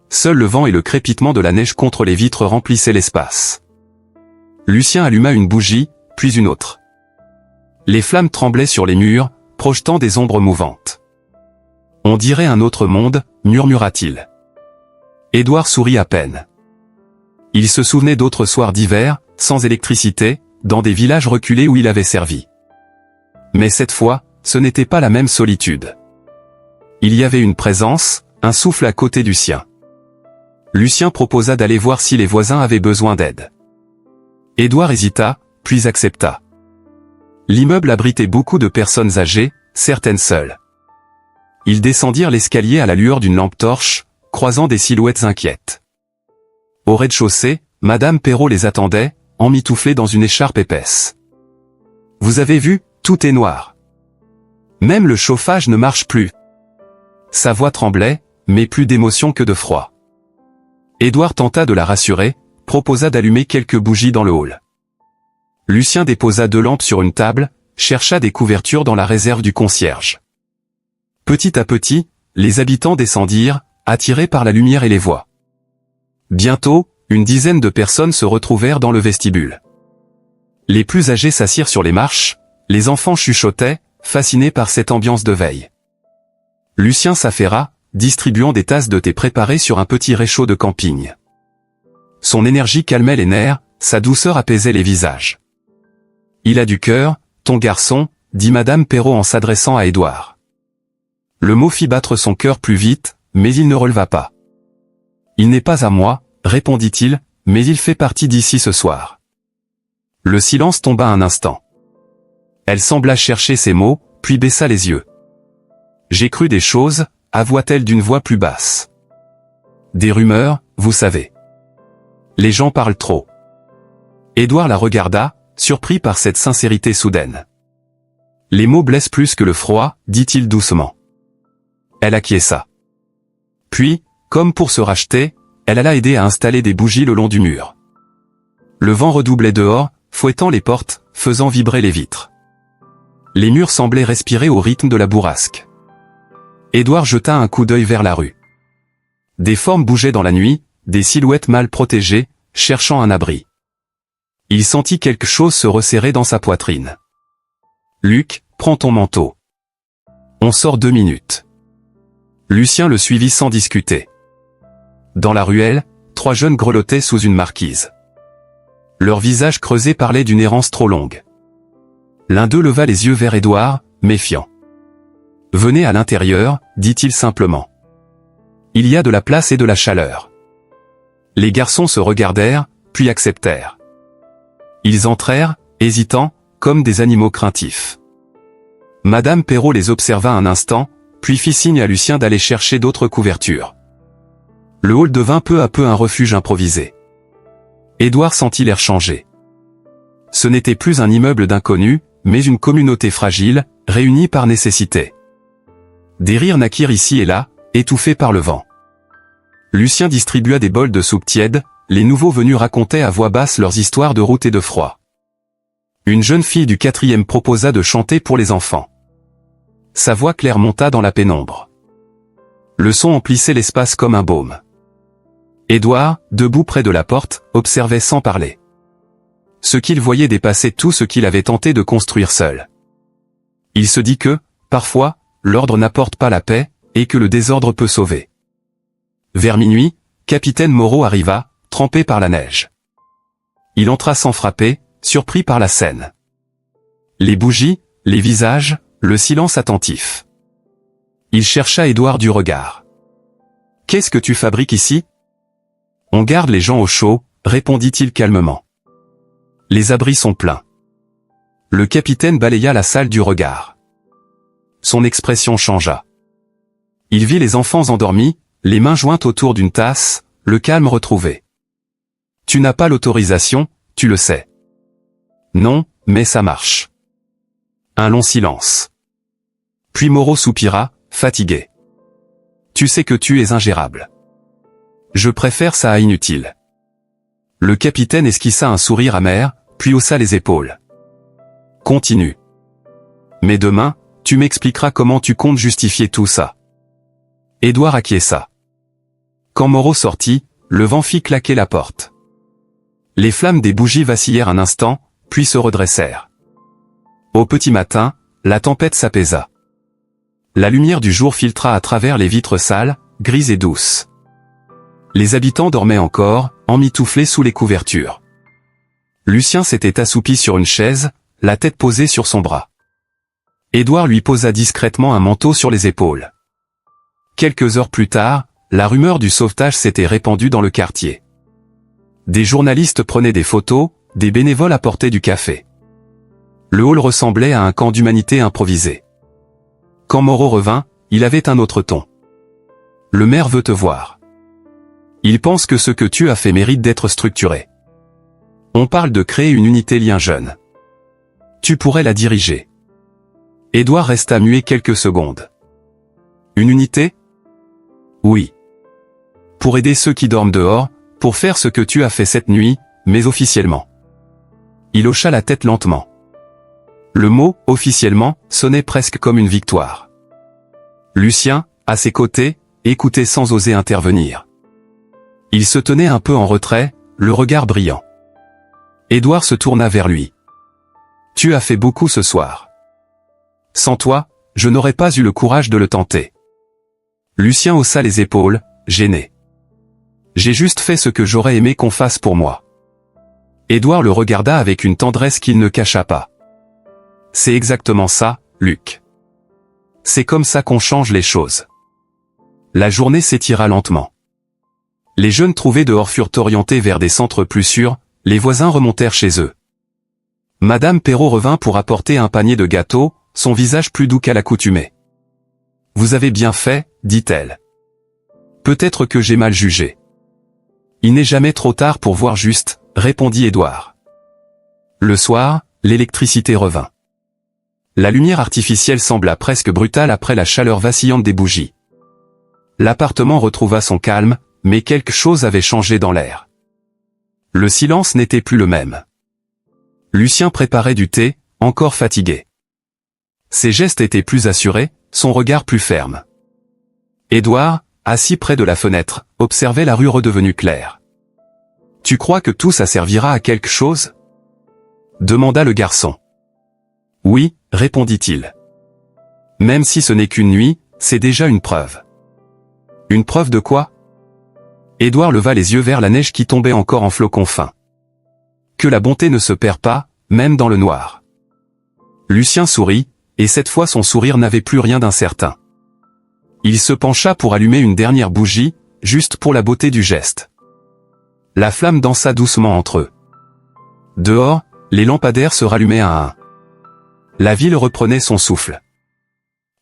Seul le vent et le crépitement de la neige contre les vitres remplissaient l'espace. Lucien alluma une bougie, puis une autre. Les flammes tremblaient sur les murs, projetant des ombres mouvantes. On dirait un autre monde, murmura-t-il. Édouard sourit à peine. Il se souvenait d'autres soirs d'hiver, sans électricité, dans des villages reculés où il avait servi. Mais cette fois, ce n'était pas la même solitude. Il y avait une présence, un souffle à côté du sien. Lucien proposa d'aller voir si les voisins avaient besoin d'aide. Édouard hésita, puis accepta. L'immeuble abritait beaucoup de personnes âgées, certaines seules. Ils descendirent l'escalier à la lueur d'une lampe torche, croisant des silhouettes inquiètes. Au rez-de-chaussée, Madame Perrault les attendait, emmitouflée dans une écharpe épaisse. « Vous avez vu, tout est noir. Même le chauffage ne marche plus. » Sa voix tremblait, mais plus d'émotion que de froid. Édouard tenta de la rassurer, proposa d'allumer quelques bougies dans le hall. Lucien déposa 2 lampes sur une table, chercha des couvertures dans la réserve du concierge. Petit à petit, les habitants descendirent, attirés par la lumière et les voix. Bientôt, une dizaine de personnes se retrouvèrent dans le vestibule. Les plus âgés s'assirent sur les marches, les enfants chuchotaient, fascinés par cette ambiance de veille. Lucien s'affaira, distribuant des tasses de thé préparées sur un petit réchaud de camping. Son énergie calmait les nerfs, sa douceur apaisait les visages. « Il a du cœur, ton garçon, » dit Madame Perrault en s'adressant à Édouard. Le mot fit battre son cœur plus vite, mais il ne releva pas. « Il n'est pas à moi, » répondit-il, « mais il fait partie d'ici ce soir. » Le silence tomba un instant. Elle sembla chercher ses mots, puis baissa les yeux. « J'ai cru des choses, » avoua-t-elle d'une voix plus basse. « Des rumeurs, vous savez. Les gens parlent trop. » Édouard la regarda, surpris par cette sincérité soudaine. « Les mots blessent plus que le froid, » dit-il doucement. Elle acquiesça. Puis, comme pour se racheter, elle alla aider à installer des bougies le long du mur. Le vent redoublait dehors, fouettant les portes, faisant vibrer les vitres. Les murs semblaient respirer au rythme de la bourrasque. Édouard jeta un coup d'œil vers la rue. Des formes bougeaient dans la nuit, des silhouettes mal protégées, cherchant un abri. Il sentit quelque chose se resserrer dans sa poitrine. « Luc, prends ton manteau. On sort 2 minutes. » Lucien le suivit sans discuter. Dans la ruelle, 3 jeunes grelottaient sous une marquise. Leurs visages creusés parlaient d'une errance trop longue. L'un d'eux leva les yeux vers Édouard, méfiant. « Venez à l'intérieur, » dit-il simplement. « Il y a de la place et de la chaleur. » Les garçons se regardèrent, puis acceptèrent. Ils entrèrent, hésitants, comme des animaux craintifs. Madame Perrault les observa un instant, puis fit signe à Lucien d'aller chercher d'autres couvertures. Le hall devint peu à peu un refuge improvisé. Édouard sentit l'air changer. Ce n'était plus un immeuble d'inconnus, mais une communauté fragile, réunie par nécessité. Des rires naquirent ici et là, étouffés par le vent. Lucien distribua des bols de soupe tiède, les nouveaux venus racontaient à voix basse leurs histoires de route et de froid. Une jeune fille du 4e proposa de chanter pour les enfants. Sa voix claire monta dans la pénombre. Le son emplissait l'espace comme un baume. Édouard, debout près de la porte, observait sans parler. Ce qu'il voyait dépassait tout ce qu'il avait tenté de construire seul. Il se dit que, parfois, l'ordre n'apporte pas la paix, et que le désordre peut sauver. Vers minuit, Capitaine Moreau arriva, trempé par la neige. Il entra sans frapper, surpris par la scène. Les bougies, les visages, le silence attentif. Il chercha Édouard du regard. « Qu'est-ce que tu fabriques ici ?»« On garde les gens au chaud, » répondit-il calmement. « Les abris sont pleins. » Le capitaine balaya la salle du regard. Son expression changea. Il vit les enfants endormis, les mains jointes autour d'une tasse, le calme retrouvé. « Tu n'as pas l'autorisation, tu le sais. »« Non, mais ça marche. » Un long silence. Puis Moreau soupira, fatigué. « Tu sais que tu es ingérable. Je préfère ça à inutile. » Le capitaine esquissa un sourire amer, puis haussa les épaules. « Continue. Mais demain, tu m'expliqueras comment tu comptes justifier tout ça. » Édouard acquiesça. Quand Moreau sortit, le vent fit claquer la porte. Les flammes des bougies vacillèrent un instant, puis se redressèrent. Au petit matin, la tempête s'apaisa. La lumière du jour filtra à travers les vitres sales, grises et douces. Les habitants dormaient encore, emmitouflés sous les couvertures. Lucien s'était assoupi sur une chaise, la tête posée sur son bras. Édouard lui posa discrètement un manteau sur les épaules. Quelques heures plus tard, la rumeur du sauvetage s'était répandue dans le quartier. Des journalistes prenaient des photos, des bénévoles apportaient du café. Le hall ressemblait à un camp d'humanité improvisé. Quand Moreau revint, il avait un autre ton. Le maire veut te voir. Il pense que ce que tu as fait mérite d'être structuré. On parle de créer une unité lien jeune. Tu pourrais la diriger. Édouard resta muet quelques secondes. Une unité? Oui. Pour aider ceux qui dorment dehors, pour faire ce que tu as fait cette nuit, mais officiellement. Il hocha la tête lentement. Le mot « officiellement » sonnait presque comme une victoire. Lucien, à ses côtés, écoutait sans oser intervenir. Il se tenait un peu en retrait, le regard brillant. Édouard se tourna vers lui. « Tu as fait beaucoup ce soir. Sans toi, je n'aurais pas eu le courage de le tenter. » Lucien haussa les épaules, gêné. « J'ai juste fait ce que j'aurais aimé qu'on fasse pour moi. » Édouard le regarda avec une tendresse qu'il ne cacha pas. « C'est exactement ça, Luc. C'est comme ça qu'on change les choses. » La journée s'étira lentement. Les jeunes trouvés dehors furent orientés vers des centres plus sûrs, les voisins remontèrent chez eux. Madame Perrault revint pour apporter un panier de gâteaux, son visage plus doux qu'à l'accoutumée. « Vous avez bien fait, dit-elle. Peut-être que j'ai mal jugé. »« Il n'est jamais trop tard pour voir juste, » répondit Édouard. Le soir, l'électricité revint. La lumière artificielle sembla presque brutale après la chaleur vacillante des bougies. L'appartement retrouva son calme, mais quelque chose avait changé dans l'air. Le silence n'était plus le même. Lucien préparait du thé, encore fatigué. Ses gestes étaient plus assurés, son regard plus ferme. Édouard, assis près de la fenêtre, observait la rue redevenue claire. « Tu crois que tout ça servira à quelque chose ?» demanda le garçon. « Oui, » répondit-il. « Même si ce n'est qu'une nuit, c'est déjà une preuve. » « Une preuve de quoi ?» Édouard leva les yeux vers la neige qui tombait encore en flocons fins. « Que la bonté ne se perd pas, même dans le noir. » Lucien sourit, et cette fois son sourire n'avait plus rien d'incertain. Il se pencha pour allumer une dernière bougie, juste pour la beauté du geste. La flamme dansa doucement entre eux. Dehors, les lampadaires se rallumaient un à un. La ville reprenait son souffle.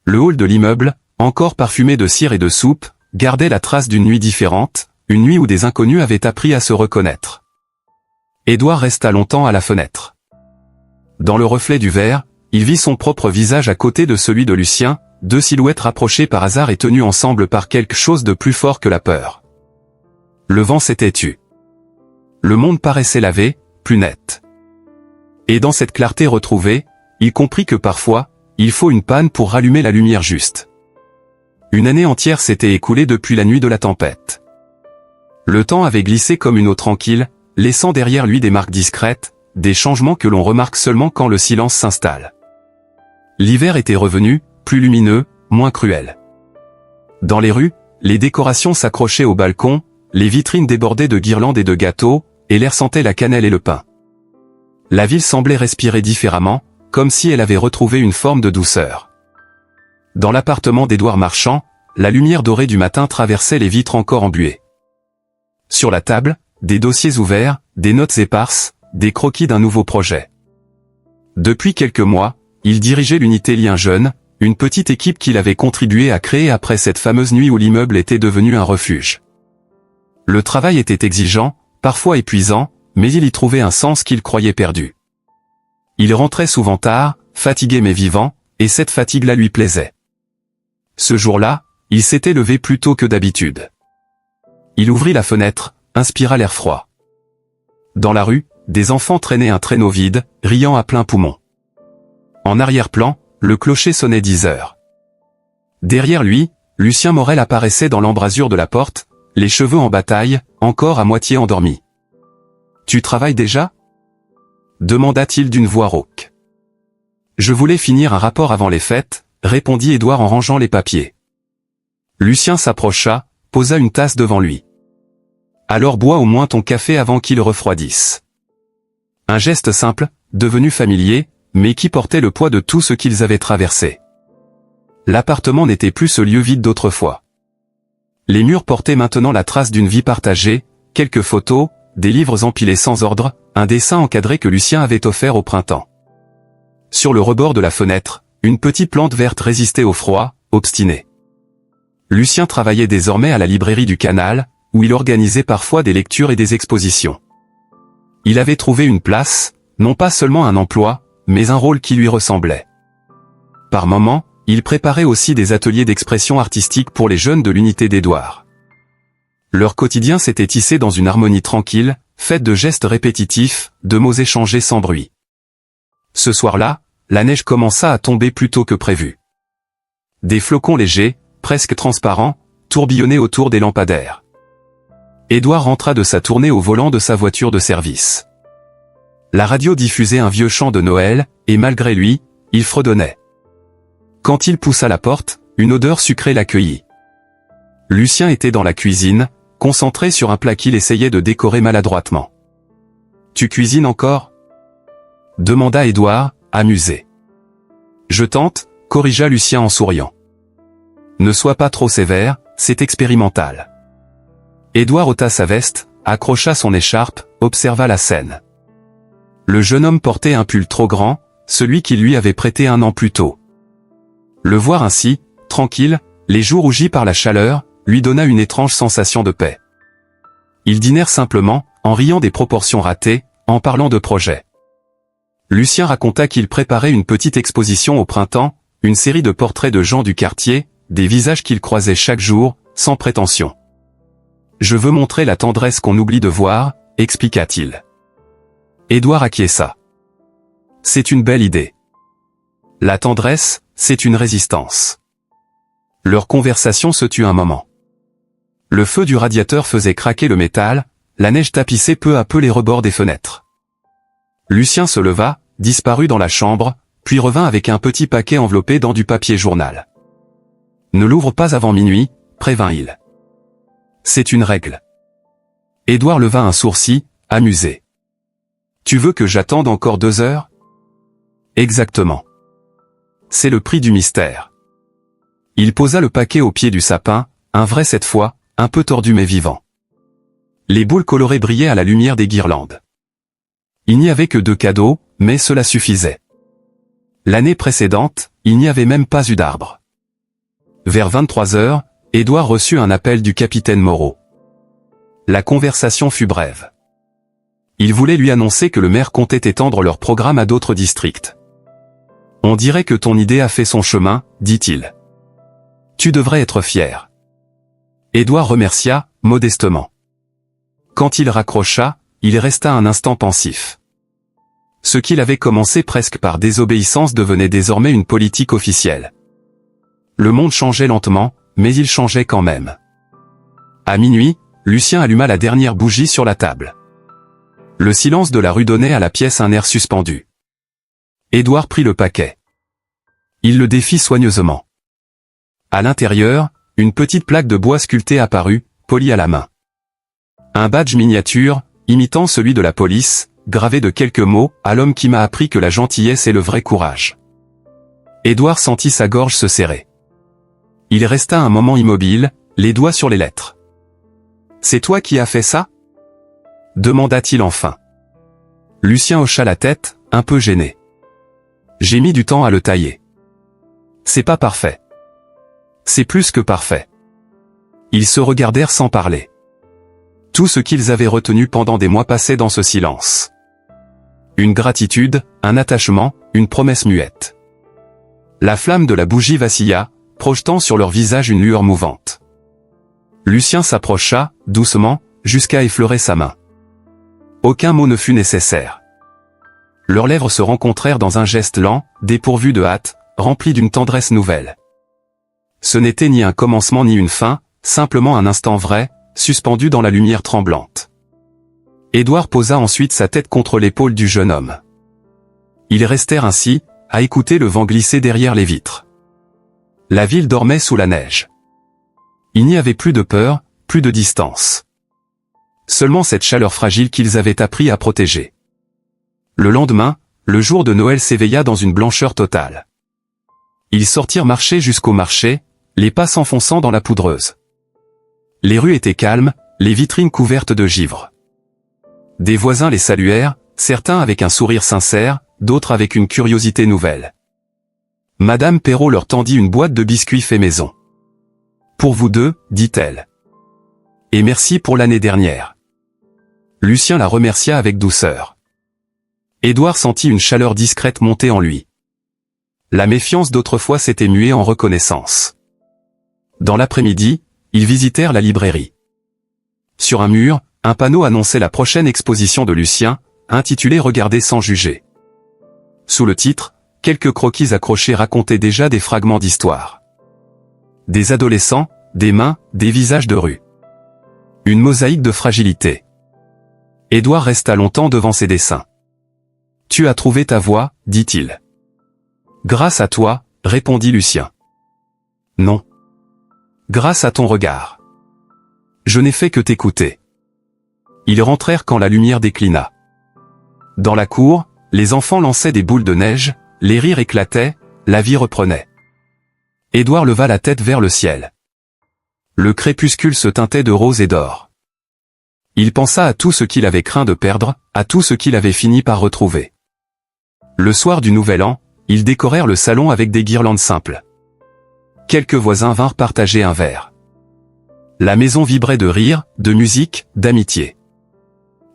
Le hall de l'immeuble, encore parfumé de cire et de soupe, gardait la trace d'une nuit différente, une nuit où des inconnus avaient appris à se reconnaître. Édouard resta longtemps à la fenêtre. Dans le reflet du verre, il vit son propre visage à côté de celui de Lucien, deux silhouettes rapprochées par hasard et tenues ensemble par quelque chose de plus fort que la peur. Le vent s'était tu. Le monde paraissait lavé, plus net. Et dans cette clarté retrouvée, il comprit que parfois, il faut une panne pour rallumer la lumière juste. Une année entière s'était écoulée depuis la nuit de la tempête. Le temps avait glissé comme une eau tranquille, laissant derrière lui des marques discrètes, des changements que l'on remarque seulement quand le silence s'installe. L'hiver était revenu, plus lumineux, moins cruel. Dans les rues, les décorations s'accrochaient aux balcons, les vitrines débordaient de guirlandes et de gâteaux, et l'air sentait la cannelle et le pain. La ville semblait respirer différemment, comme si elle avait retrouvé une forme de douceur. Dans l'appartement d'Édouard Marchand, la lumière dorée du matin traversait les vitres encore embuées. Sur la table, des dossiers ouverts, des notes éparses, des croquis d'un nouveau projet. Depuis quelques mois, il dirigeait l'unité Lien Jeune, une petite équipe qu'il avait contribué à créer après cette fameuse nuit où l'immeuble était devenu un refuge. Le travail était exigeant, parfois épuisant, mais il y trouvait un sens qu'il croyait perdu. Il rentrait souvent tard, fatigué mais vivant, et cette fatigue-là lui plaisait. Ce jour-là, il s'était levé plus tôt que d'habitude. Il ouvrit la fenêtre, inspira l'air froid. Dans la rue, des enfants traînaient un traîneau vide, riant à plein poumon. En arrière-plan, le clocher sonnait 10 heures. Derrière lui, Lucien Morel apparaissait dans l'embrasure de la porte, les cheveux en bataille, encore à moitié endormi. « Tu travailles déjà ?» demanda-t-il d'une voix rauque. « Je voulais finir un rapport avant les fêtes, » répondit Édouard en rangeant les papiers. Lucien s'approcha, posa une tasse devant lui. « Alors bois au moins ton café avant qu'il refroidisse. » Un geste simple, devenu familier, mais qui portait le poids de tout ce qu'ils avaient traversé. L'appartement n'était plus ce lieu vide d'autrefois. Les murs portaient maintenant la trace d'une vie partagée, quelques photos, des livres empilés sans ordre, un dessin encadré que Lucien avait offert au printemps. Sur le rebord de la fenêtre, une petite plante verte résistait au froid, obstinée. Lucien travaillait désormais à la librairie du Canal, où il organisait parfois des lectures et des expositions. Il avait trouvé une place, non pas seulement un emploi, mais un rôle qui lui ressemblait. Par moments, il préparait aussi des ateliers d'expression artistique pour les jeunes de l'unité d'Édouard. Leur quotidien s'était tissé dans une harmonie tranquille, faite de gestes répétitifs, de mots échangés sans bruit. Ce soir-là, la neige commença à tomber plus tôt que prévu. Des flocons légers, presque transparents, tourbillonnaient autour des lampadaires. Édouard rentra de sa tournée au volant de sa voiture de service. La radio diffusait un vieux chant de Noël, et malgré lui, il fredonnait. Quand il poussa la porte, une odeur sucrée l'accueillit. Lucien était dans la cuisine, concentré sur un plat qu'il essayait de décorer maladroitement. « Tu cuisines encore ?» demanda Édouard, amusé. « Je tente », corrigea Lucien en souriant. « Ne sois pas trop sévère, c'est expérimental. » Édouard ôta sa veste, accrocha son écharpe, observa la scène. Le jeune homme portait un pull trop grand, celui qu'il lui avait prêté un an plus tôt. Le voir ainsi, tranquille, les joues rougies par la chaleur, lui donna une étrange sensation de paix. Ils dînèrent simplement, en riant des proportions ratées, en parlant de projets. Lucien raconta qu'il préparait une petite exposition au printemps, une série de portraits de gens du quartier, des visages qu'il croisait chaque jour, sans prétention. « Je veux montrer la tendresse qu'on oublie de voir », expliqua-t-il. Édouard acquiesça. « C'est une belle idée. La tendresse, c'est une résistance. » Leur conversation se tut un moment. Le feu du radiateur faisait craquer le métal, la neige tapissait peu à peu les rebords des fenêtres. Lucien se leva, disparut dans la chambre, puis revint avec un petit paquet enveloppé dans du papier journal. « Ne l'ouvre pas avant minuit », prévint-il. « C'est une règle. » Édouard leva un sourcil, amusé. « Tu veux que j'attende encore 2 heures ?»« Exactement. C'est le prix du mystère. » Il posa le paquet au pied du sapin, un vrai cette fois, un peu tordu mais vivant. Les boules colorées brillaient à la lumière des guirlandes. Il n'y avait que 2 cadeaux, mais cela suffisait. L'année précédente, il n'y avait même pas eu d'arbre. Vers 23 heures, Édouard reçut un appel du capitaine Moreau. La conversation fut brève. Il voulait lui annoncer que le maire comptait étendre leur programme à d'autres districts. « On dirait que ton idée a fait son chemin », dit-il. « Tu devrais être fier. » Édouard remercia, modestement. Quand il raccrocha, il resta un instant pensif. Ce qu'il avait commencé presque par désobéissance devenait désormais une politique officielle. Le monde changeait lentement, mais il changeait quand même. À minuit, Lucien alluma la dernière bougie sur la table. Le silence de la rue donnait à la pièce un air suspendu. Édouard prit le paquet. Il le défit soigneusement. À l'intérieur, une petite plaque de bois sculptée apparut, polie à la main. Un badge miniature, imitant celui de la police, gravé de quelques mots, à l'homme qui m'a appris que la gentillesse est le vrai courage. Édouard sentit sa gorge se serrer. Il resta un moment immobile, les doigts sur les lettres. « C'est toi qui as fait ça ?» demanda-t-il enfin. Lucien hocha la tête, un peu gêné. « J'ai mis du temps à le tailler. C'est pas parfait. » C'est plus que parfait. Ils se regardèrent sans parler. Tout ce qu'ils avaient retenu pendant des mois passait dans ce silence. Une gratitude, un attachement, une promesse muette. La flamme de la bougie vacilla, projetant sur leur visage une lueur mouvante. Lucien s'approcha, doucement, jusqu'à effleurer sa main. Aucun mot ne fut nécessaire. Leurs lèvres se rencontrèrent dans un geste lent, dépourvu de hâte, rempli d'une tendresse nouvelle. Ce n'était ni un commencement ni une fin, simplement un instant vrai, suspendu dans la lumière tremblante. Édouard posa ensuite sa tête contre l'épaule du jeune homme. Ils restèrent ainsi, à écouter le vent glisser derrière les vitres. La ville dormait sous la neige. Il n'y avait plus de peur, plus de distance. Seulement cette chaleur fragile qu'ils avaient appris à protéger. Le lendemain, le jour de Noël s'éveilla dans une blancheur totale. Ils sortirent marcher jusqu'au marché, les pas s'enfonçant dans la poudreuse. Les rues étaient calmes, les vitrines couvertes de givre. Des voisins les saluèrent, certains avec un sourire sincère, d'autres avec une curiosité nouvelle. Madame Perrault leur tendit une boîte de biscuits faits maison. « Pour vous deux, dit-elle. Et merci pour l'année dernière. » Lucien la remercia avec douceur. Édouard sentit une chaleur discrète monter en lui. La méfiance d'autrefois s'était muée en reconnaissance. Dans l'après-midi, ils visitèrent la librairie. Sur un mur, un panneau annonçait la prochaine exposition de Lucien, intitulée « Regardez sans juger ». Sous le titre, quelques croquis accrochés racontaient déjà des fragments d'histoire. Des adolescents, des mains, des visages de rue. Une mosaïque de fragilité. Édouard resta longtemps devant ses dessins. « Tu as trouvé ta voie, dit-il. »« Grâce à toi, répondit Lucien. »« Non. Grâce à ton regard. Je n'ai fait que t'écouter. » Ils rentrèrent quand la lumière déclina. Dans la cour, les enfants lançaient des boules de neige, les rires éclataient, la vie reprenait. Édouard leva la tête vers le ciel. Le crépuscule se teintait de rose et d'or. Il pensa à tout ce qu'il avait craint de perdre, à tout ce qu'il avait fini par retrouver. Le soir du Nouvel An, ils décorèrent le salon avec des guirlandes simples. Quelques voisins vinrent partager un verre. La maison vibrait de rire, de musique, d'amitié.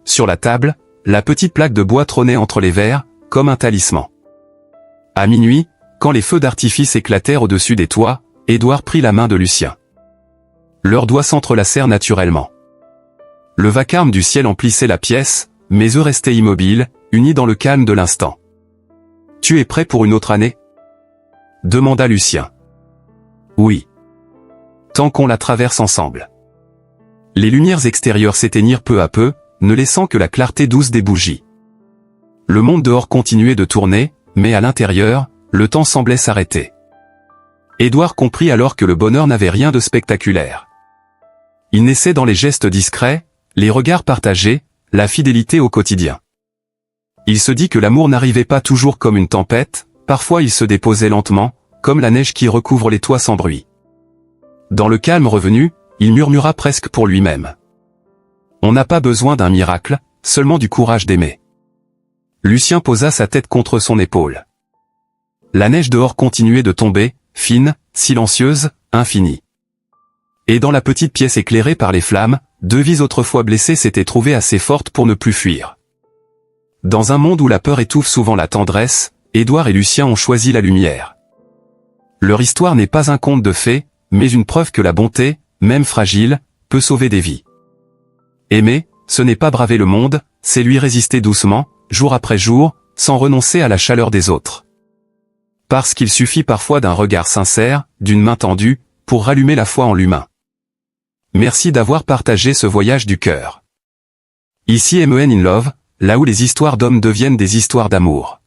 Sur la table, la petite plaque de bois trônait entre les verres, comme un talisman. À minuit, quand les feux d'artifice éclatèrent au-dessus des toits, Édouard prit la main de Lucien. Leurs doigts s'entrelacèrent naturellement. Le vacarme du ciel emplissait la pièce, mais eux restaient immobiles, unis dans le calme de l'instant. « Tu es prêt pour une autre année ?» demanda Lucien. « Oui. Tant qu'on la traverse ensemble. » Les lumières extérieures s'éteignirent peu à peu, ne laissant que la clarté douce des bougies. Le monde dehors continuait de tourner, mais à l'intérieur, le temps semblait s'arrêter. Édouard comprit alors que le bonheur n'avait rien de spectaculaire. Il naissait dans les gestes discrets, les regards partagés, la fidélité au quotidien. Il se dit que l'amour n'arrivait pas toujours comme une tempête, parfois il se déposait lentement, comme la neige qui recouvre les toits sans bruit. Dans le calme revenu, il murmura presque pour lui-même. On n'a pas besoin d'un miracle, seulement du courage d'aimer. Lucien posa sa tête contre son épaule. La neige dehors continuait de tomber, fine, silencieuse, infinie. Et dans la petite pièce éclairée par les flammes, deux vies autrefois blessées s'étaient trouvées assez fortes pour ne plus fuir. Dans un monde où la peur étouffe souvent la tendresse, Édouard et Lucien ont choisi la lumière. Leur histoire n'est pas un conte de fées, mais une preuve que la bonté, même fragile, peut sauver des vies. Aimer, ce n'est pas braver le monde, c'est lui résister doucement, jour après jour, sans renoncer à la chaleur des autres. Parce qu'il suffit parfois d'un regard sincère, d'une main tendue, pour rallumer la foi en l'humain. Merci d'avoir partagé ce voyage du cœur. Ici MEN in Love, là où les histoires d'hommes deviennent des histoires d'amour.